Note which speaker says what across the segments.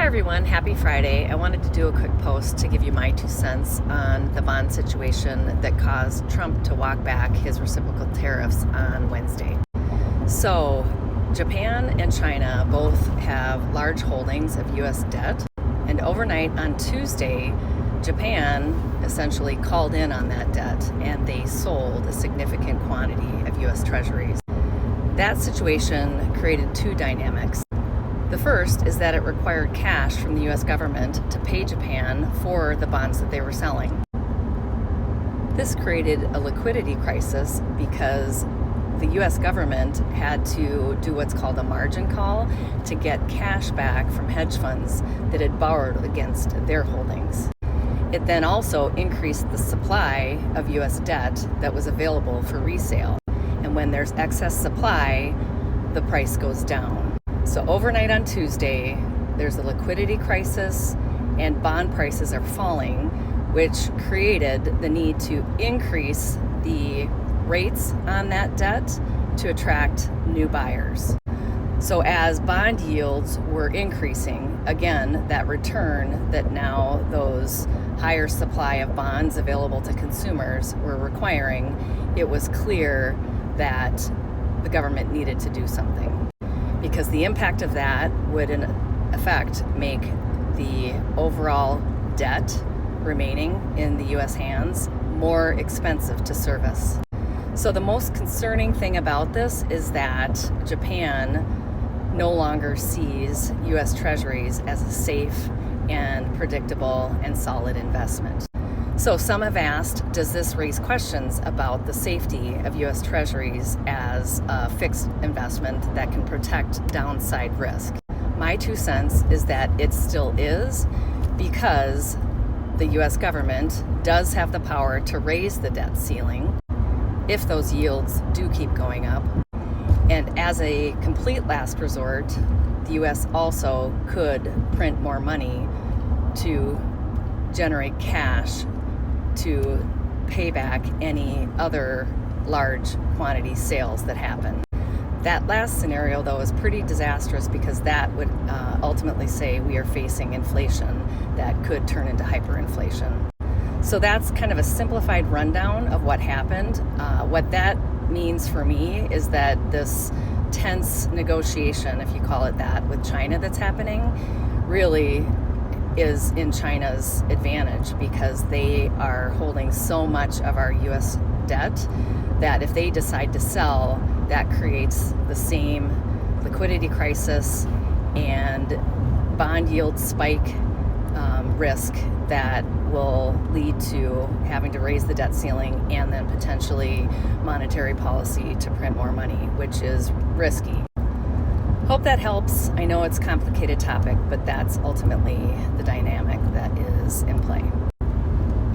Speaker 1: everyone, happy Friday. I wanted to do a quick post to give you my 2 cents on the bond situation that caused Trump to walk back his reciprocal tariffs on Wednesday. So, Japan and China both have large holdings of U.S. debt, and overnight on Tuesday, Japan essentially called in on that debt and they sold a significant quantity of U.S. treasuries. That situation created two dynamics. The first is that it required cash from the U.S. government to pay Japan for the bonds that they were selling. This created a liquidity crisis because the U.S. government had to do what's called a margin call to get cash back from hedge funds that had borrowed against their holdings. It then also increased the supply of U.S. debt that was available for resale. And when there's excess supply, the price goes down. So overnight on Tuesday, there's a liquidity crisis and bond prices are falling, which created the need to increase the rates on that debt to attract new buyers. So as bond yields were increasing, again, that return that now those higher supply of bonds available to consumers were requiring, it was clear that the government needed to do something. Because the impact of that would in effect make the overall debt remaining in the U.S. hands more expensive to service. So the most concerning thing about this is that Japan no longer sees U.S. treasuries as a safe and predictable and solid investment. So some have asked, does this raise questions about the safety of U.S. treasuries as a fixed investment that can protect downside risk? My 2 cents is that it still is, because the U.S. government does have the power to raise the debt ceiling if those yields do keep going up. And as a complete last resort, the U.S. also could print more money to generate cash to pay back any other large quantity sales that happen. That last scenario, though, is pretty disastrous because that would ultimately say we are facing inflation that could turn into hyperinflation. So that's kind of a simplified rundown of what happened. What that means for me is that this tense negotiation, if you call it that, with China that's happening really is in China's advantage, because they are holding so much of our U.S. debt that if they decide to sell, that creates the same liquidity crisis and bond yield spike risk that will lead to having to raise the debt ceiling and then potentially monetary policy to print more money, which is risky. Hope that helps. I know it's a complicated topic, but that's ultimately the dynamic that is in play.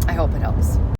Speaker 1: I hope it helps.